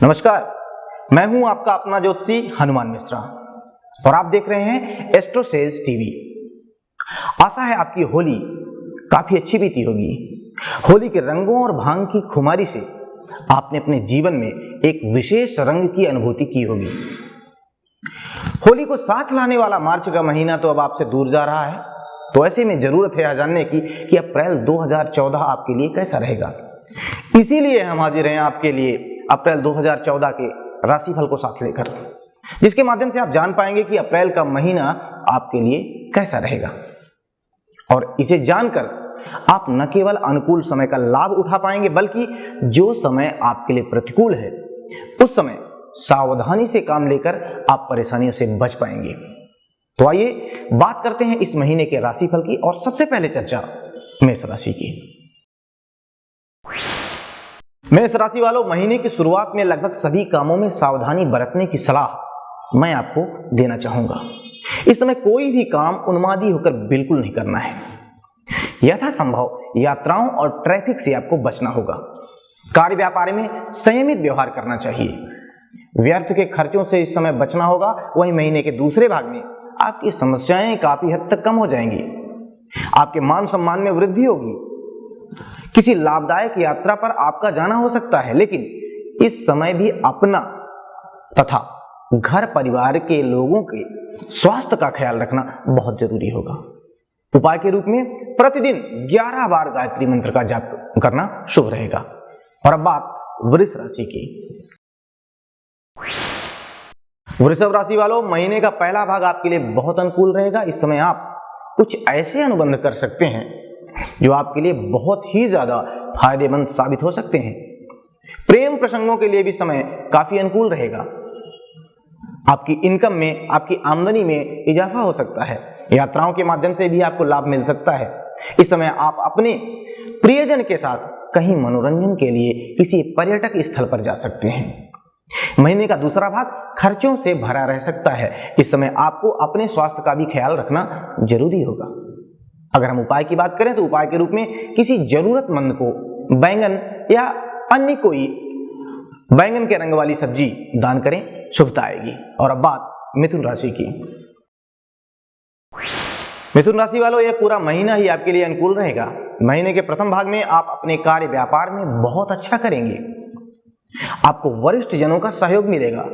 नमस्कार, मैं हूं आपका अपना ज्योतिषी हनुमान मिश्रा और आप देख रहे हैं एस्ट्रो सेल्स टीवी। आशा है आपकी होली काफी अच्छी बीती होगी। होली के रंगों और भांग की खुमारी से आपने अपने जीवन में एक विशेष रंग की अनुभूति की होगी। होली को साथ लाने वाला मार्च का महीना तो अब आपसे दूर जा रहा है, तो ऐसे में जरूरत है जानने की कि अप्रैल 2014 आपके लिए कैसा रहेगा। इसीलिए हम हाजिर हैं आपके लिए अप्रैल 2014 के राशिफल को साथ लेकर, जिसके माध्यम से आप जान पाएंगे कि अप्रैल का महीना आपके लिए कैसा रहेगा। और इसे जानकर आप न केवल अनुकूल समय का लाभ उठा पाएंगे, बल्कि जो समय आपके लिए प्रतिकूल है उस समय सावधानी से काम लेकर आप परेशानियों से बच पाएंगे। तो आइए बात करते हैं इस महीने के राशिफल की, और सबसे पहले चर्चा मेष राशि की। मेष राशि वालों, महीने की शुरुआत में लगभग सभी कामों में सावधानी बरतने की सलाह मैं आपको देना चाहूंगा। इस समय कोई भी काम उन्मादी होकर बिल्कुल नहीं करना है। यथासंभव यात्राओं और ट्रैफिक से आपको बचना होगा। कार्य व्यापार में संयमित व्यवहार करना चाहिए। व्यर्थ के खर्चों से इस समय बचना होगा। वहीं महीने के दूसरे भाग में आपकी समस्याएं काफी हद तक कम हो जाएंगी। आपके मान सम्मान में वृद्धि होगी। किसी लाभदायक यात्रा पर आपका जाना हो सकता है, लेकिन इस समय भी अपना तथा घर परिवार के लोगों के स्वास्थ्य का ख्याल रखना बहुत जरूरी होगा। उपाय के रूप में प्रतिदिन 11 बार गायत्री मंत्र का जाप करना शुभ रहेगा। और अब बात वृष राशि की। वृषभ राशि वालों, महीने का पहला भाग आपके लिए बहुत अनुकूल रहेगा। इस समय आप कुछ ऐसे अनुबंध कर सकते हैं जो आपके लिए बहुत ही ज्यादा फायदेमंद साबित हो सकते हैं। प्रेम प्रसंगों के लिए भी समय काफी अनुकूल रहेगा। आपकी इनकम में, आपकी आमदनी में इजाफा हो सकता है। यात्राओं के माध्यम से भी आपको लाभ मिल सकता है। इस समय आप अपने प्रियजन के साथ कहीं मनोरंजन के लिए किसी पर्यटक स्थल पर जा सकते हैं। महीने का दूसरा भाग खर्चों से भरा रह सकता है। इस समय आपको अपने स्वास्थ्य का भी ख्याल रखना जरूरी होगा। अगर हम उपाय की बात करें तो उपाय के रूप में किसी जरूरतमंद को बैंगन या अन्य कोई बैंगन के रंग वाली सब्जी दान करें, शुभता आएगी। और अब बात मिथुन राशि की। मिथुन राशि वालों, यह पूरा महीना ही आपके लिए अनुकूल रहेगा। महीने के प्रथम भाग में आप अपने कार्य व्यापार में बहुत अच्छा करेंगे। आपको वरिष्ठ जनों का सहयोग मिलेगा।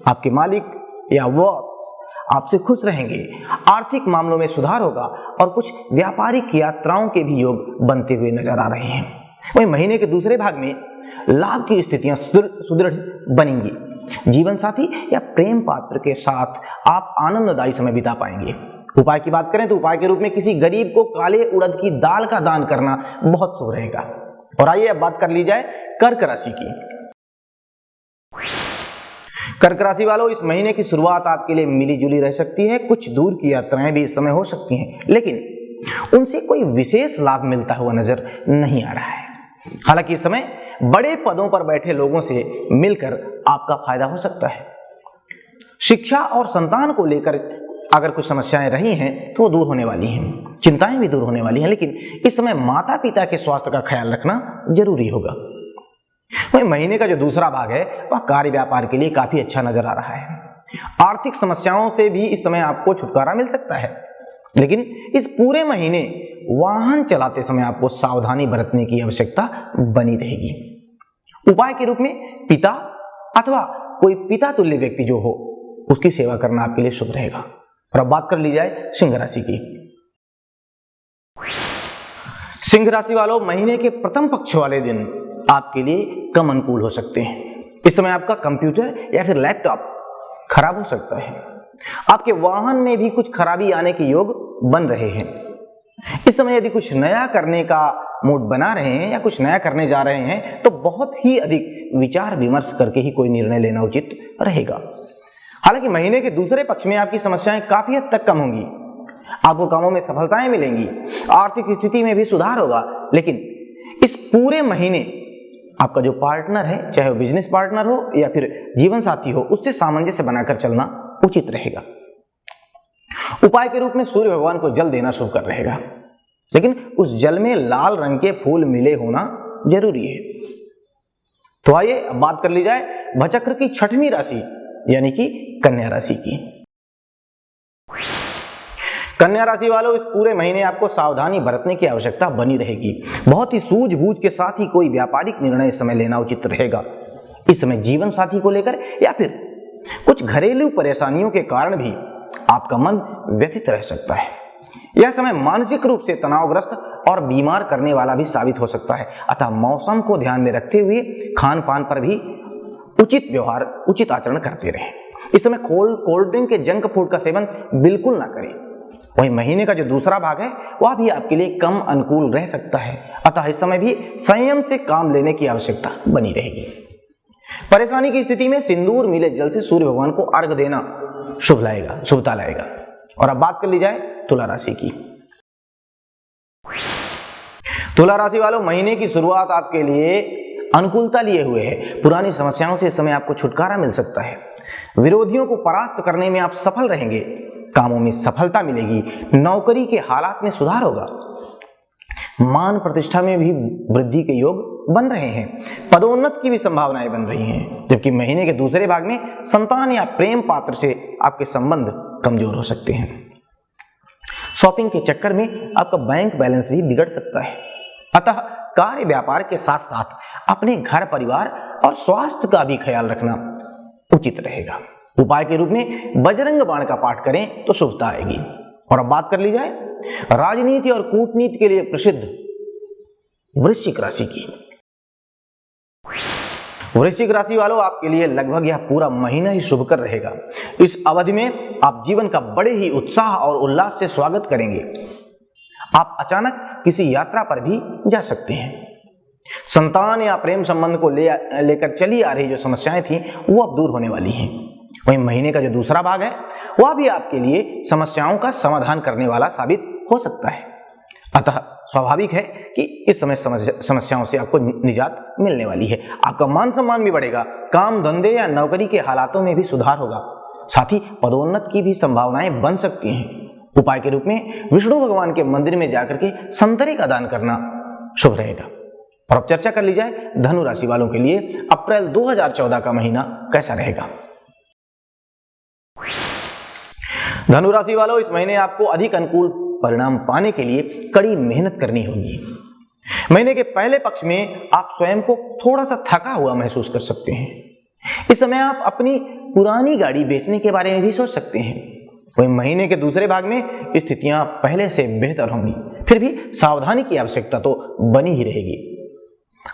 आपके मालिक या बॉस आपसे खुश रहेंगे। आर्थिक मामलों में सुधार होगा और कुछ व्यापारिक यात्राओं के भी योग बनते हुए नजर आ रहे हैं। वहीं महीने के दूसरे भाग में लाभ की स्थितियां सुदृढ़ बनेंगी। जीवन साथी या प्रेम पात्र के साथ आप आनंददायी समय बिता पाएंगे। उपाय की बात करें तो उपाय के रूप में किसी गरीब को काले उड़द की दाल का दान करना बहुत शुभ रहेगा। और आइए अब बात कर ली जाए कर्क राशि की। कर्क राशि वालों, इस महीने की शुरुआत आपके लिए मिली जुली रह सकती है। कुछ दूर की यात्राएं भी इस समय हो सकती हैं, लेकिन उनसे कोई विशेष लाभ मिलता हुआ नजर नहीं आ रहा है। हालांकि इस समय बड़े पदों पर बैठे लोगों से मिलकर आपका फायदा हो सकता है। शिक्षा और संतान को लेकर अगर कुछ समस्याएं रही हैं तो वो दूर होने वाली हैं। चिंताएं भी दूर होने वाली हैं, लेकिन इस समय माता पिता के स्वास्थ्य का ख्याल रखना जरूरी होगा। वहीं महीने का जो दूसरा भाग है वह कार्य व्यापार के लिए काफी अच्छा नजर आ रहा है। आर्थिक समस्याओं से भी इस समय आपको छुटकारा मिल सकता है, लेकिन इस पूरे महीने वाहन चलाते समय आपको सावधानी बरतने की आवश्यकता बनी रहेगी। उपाय के रूप में पिता अथवा कोई पिता तुल्य व्यक्ति जो हो उसकी सेवा करना आपके लिए शुभ रहेगा। और अब बात कर ली जाए सिंह राशि की। सिंह राशि वालों, महीने के प्रथम पक्ष वाले दिन आपके लिए कम अनुकूल हो सकते हैं। इस समय आपका कंप्यूटर या फिर लैपटॉप खराब हो सकता है। आपके वाहन में भी कुछ खराबी आने के योग बन रहे हैं। इस समय यदि कुछ नया करने का मूड बना रहे हैं या कुछ नया करने जा रहे हैं तो बहुत ही अधिक विचार विमर्श करके ही कोई निर्णय लेना उचित रहेगा। हालांकि महीने के दूसरे पक्ष में आपकी समस्याएं काफी हद तक कम होंगी। आपको कामों में सफलताएं मिलेंगी। आर्थिक स्थिति में भी सुधार होगा। लेकिन इस पूरे महीने आपका जो पार्टनर है, चाहे वो बिजनेस पार्टनर हो या फिर जीवन साथी हो, उससे सामंजस्य बनाकर चलना उचित रहेगा। उपाय के रूप में सूर्य भगवान को जल देना शुभ कर रहेगा, लेकिन उस जल में लाल रंग के फूल मिले होना जरूरी है। तो आइए अब बात कर ली जाए भचक्र की छठवीं राशि यानी कि कन्या राशि की। कन्या राशि वालों, इस पूरे महीने आपको सावधानी बरतने की आवश्यकता बनी रहेगी। बहुत ही सूझबूझ के साथ ही कोई व्यापारिक निर्णय इस समय लेना उचित रहेगा। इस समय जीवन साथी को लेकर या फिर कुछ घरेलू परेशानियों के कारण भी आपका मन व्यथित रह सकता है। यह समय मानसिक रूप से तनावग्रस्त और बीमार करने वाला भी साबित हो सकता है। अतः मौसम को ध्यान में रखते हुए खान पान पर भी उचित व्यवहार, उचित आचरण करते रहें। इस समय कोल्ड ड्रिंक के जंक फूड का सेवन बिल्कुल ना करें। वही महीने का जो दूसरा भाग है वह भी आपके लिए कम अनुकूल रह सकता है। अतः इस समय भी संयम से काम लेने की आवश्यकता बनी रहेगी। परेशानी की स्थिति में सिंदूर मिले जल से सूर्य भगवान को अर्घ देना शुभता लाएगा। और अब बात कर ली जाए तुला राशि की। तुला राशि वालों, महीने की शुरुआत आपके लिए अनुकूलता लिए हुए है। पुरानी समस्याओं से इस समय आपको छुटकारा मिल सकता है। विरोधियों को परास्त करने में आप सफल रहेंगे। कामों में सफलता मिलेगी। नौकरी के हालात में सुधार होगा। मान प्रतिष्ठा में भी वृद्धि के योग बन रहे हैं। पदोन्नति की भी संभावनाएं बन रही हैं। जबकि महीने के दूसरे भाग में संतान या प्रेम पात्र से आपके संबंध कमजोर हो सकते हैं। शॉपिंग के चक्कर में आपका बैंक बैलेंस भी बिगड़ सकता है। अतः कार्य व्यापार के साथ साथ अपने घर परिवार और स्वास्थ्य का भी ख्याल रखना उचित रहेगा। उपाय के रूप में बजरंग बाण का पाठ करें तो शुभता आएगी। और अब बात कर ली जाए राजनीति और कूटनीति के लिए प्रसिद्ध वृश्चिक राशि की। वृश्चिक राशि वालों, आपके लिए लगभग यह पूरा महीना ही शुभकर रहेगा। इस अवधि में आप जीवन का बड़े ही उत्साह और उल्लास से स्वागत करेंगे। आप अचानक किसी यात्रा पर भी जा सकते हैं। संतान या प्रेम संबंध को लेकर चली आ रही जो समस्याएं थी वो अब दूर होने वाली हैं। वहीं महीने का जो दूसरा भाग है वह भी आपके लिए समस्याओं का समाधान करने वाला साबित हो सकता है। अतः स्वाभाविक है कि इस समय समस्याओं से आपको निजात मिलने वाली है। आपका मान सम्मान भी बढ़ेगा। काम धंधे या नौकरी के हालातों में भी सुधार होगा। साथ ही पदोन्नति की भी संभावनाएं बन सकती हैं। उपाय के रूप में विष्णु भगवान के मंदिर में जाकर के संतरे का दान करना शुभ रहेगा। और अब चर्चा कर ली जाए धनु राशि वालों के लिए अप्रैल 2014 का महीना कैसा रहेगा। धनु राशि वालों, इस महीने आपको अधिक अनुकूल परिणाम पाने के लिए कड़ी मेहनत करनी होगी। महीने के पहले पक्ष में आप स्वयं को थोड़ा सा थका हुआ महसूस कर सकते हैं। इस समय आप अपनी पुरानी गाड़ी बेचने के बारे में भी सोच सकते हैं। वहीं महीने के दूसरे भाग में स्थितियां पहले से बेहतर होंगी। फिर भी सावधानी की आवश्यकता तो बनी ही रहेगी।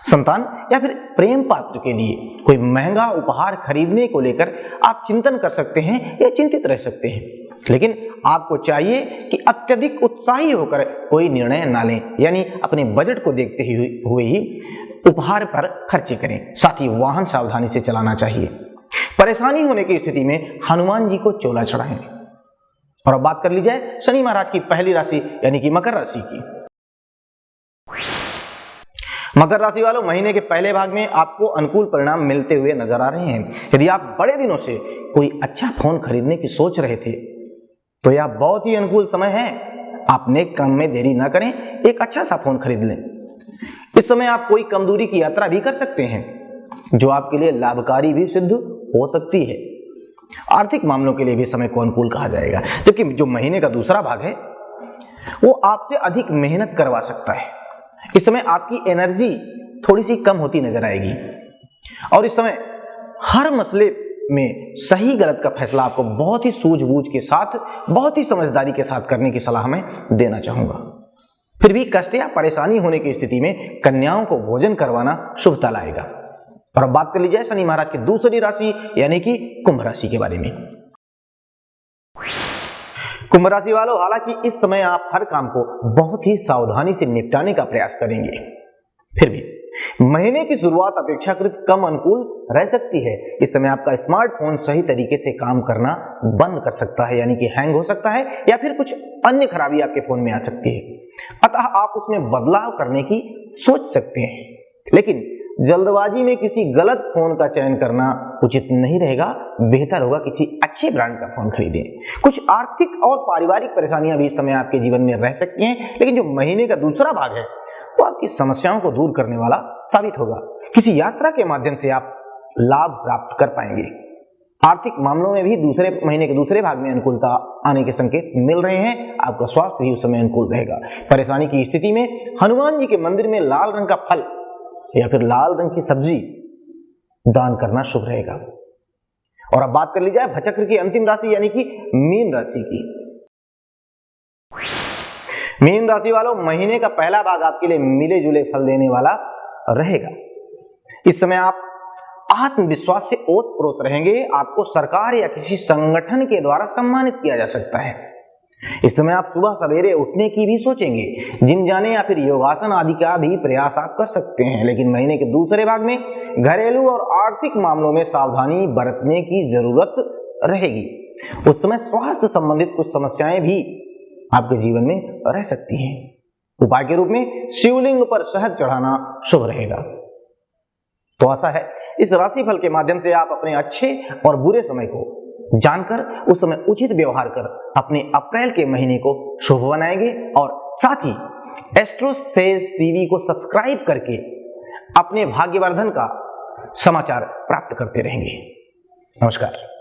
संतान या फिर प्रेम पात्र के लिए कोई महंगा उपहार खरीदने को लेकर आप चिंतन कर सकते हैं या चिंतित रह सकते हैं। लेकिन आपको चाहिए कि अत्यधिक उत्साही होकर कोई निर्णय ना लें, यानी अपने बजट को देखते हुए ही उपहार पर खर्चे करें। साथ ही वाहन सावधानी से चलाना चाहिए। परेशानी होने की स्थिति में हनुमान जी को चोला चढ़ाएं। और अब बात कर ली जाए शनि महाराज की पहली राशि यानी कि मकर राशि की। मकर राशि वालों, महीने के पहले भाग में आपको अनुकूल परिणाम मिलते हुए नजर आ रहे हैं। यदि आप बड़े दिनों से कोई अच्छा फोन खरीदने की सोच रहे थे तो यह बहुत ही अनुकूल समय है। आप नेक काम में देरी ना करें, एक अच्छा सा फोन खरीद लें। इस समय आप कोई कम दूरी की यात्रा भी कर सकते हैं जो आपके लिए लाभकारी भी सिद्ध हो सकती है। आर्थिक मामलों के लिए भी समय को अनुकूल कहा जाएगा। जबकि जो महीने का दूसरा भाग है वो आपसे अधिक मेहनत करवा सकता है। इस समय आपकी एनर्जी थोड़ी सी कम होती नजर आएगी और इस समय हर मसले में सही गलत का फैसला आपको बहुत ही सूझबूझ के साथ, बहुत ही समझदारी के साथ करने की सलाह मैं देना चाहूंगा। फिर भी कष्ट या परेशानी होने की स्थिति में कन्याओं को भोजन करवाना शुभता लाएगा। और अब बात कर ली जाए शनि महाराज की दूसरी राशि यानी कि कुंभ राशि के बारे में। कुंभ राशि वालों, हालांकि इस समय आप हर काम को बहुत ही सावधानी से निपटाने का प्रयास करेंगे। फिर भी महीने की शुरुआत अपेक्षाकृत कम अनुकूल रह सकती है। इस समय आपका स्मार्टफोन सही तरीके से काम करना बंद कर सकता है, यानी कि हैंग हो सकता है या फिर कुछ अन्य खराबी आपके फोन में आ सकती है। अतः आप उसमें बदलाव करने की सोच सकते हैं, लेकिन जल्दबाजी में किसी गलत फोन का चयन करना उचित नहीं रहेगा। बेहतर होगा किसी अच्छे ब्रांड का फोन खरीदें। कुछ आर्थिक और पारिवारिक परेशानियां भी इस समय आपके जीवन में रह सकती हैं, लेकिन जो महीने का दूसरा भाग है वो आपकी समस्याओं को दूर करने वाला साबित होगा, किसी यात्रा के माध्यम से आप लाभ प्राप्त कर पाएंगे। आर्थिक मामलों में भी दूसरे महीने के दूसरे भाग में अनुकूलता आने के संकेत मिल रहे हैं। आपका स्वास्थ्य भी उस समय अनुकूल रहेगा। परेशानी की स्थिति में हनुमान जी के मंदिर में लाल रंग का फल या फिर लाल रंग की सब्जी दान करना शुभ रहेगा। और अब बात कर ली जाए भचक्र की अंतिम राशि यानी कि मीन राशि की। मीन राशि वालों, महीने का पहला भाग आपके लिए मिले जुले फल देने वाला रहेगा। इस समय आप आत्मविश्वास से ओतप्रोत रहेंगे। आपको सरकार या किसी संगठन के द्वारा सम्मानित किया जा सकता है। इस समय आप सुबह सवेरे उठने की भी सोचेंगे। जिम जाने या फिर योगासन आदि का भी प्रयास आप कर सकते हैं। लेकिन महीने के दूसरे भाग में घरेलू और आर्थिक मामलों में सावधानी बरतने की जरूरत रहेगी। उस समय स्वास्थ्य संबंधित कुछ समस्याएं भी आपके जीवन में रह सकती हैं। उपाय के रूप में शिवलिंग पर शहद चढ़ाना शुभ रहेगा। तो आशा है इस राशिफल के माध्यम से आप अपने अच्छे और बुरे समय को जानकर उस समय उचित व्यवहार कर अपने अप्रैल के महीने को शुभ बनाएंगे और साथ ही एस्ट्रो सेल्स टीवी को सब्सक्राइब करके अपने भाग्यवर्धन का समाचार प्राप्त करते रहेंगे। नमस्कार।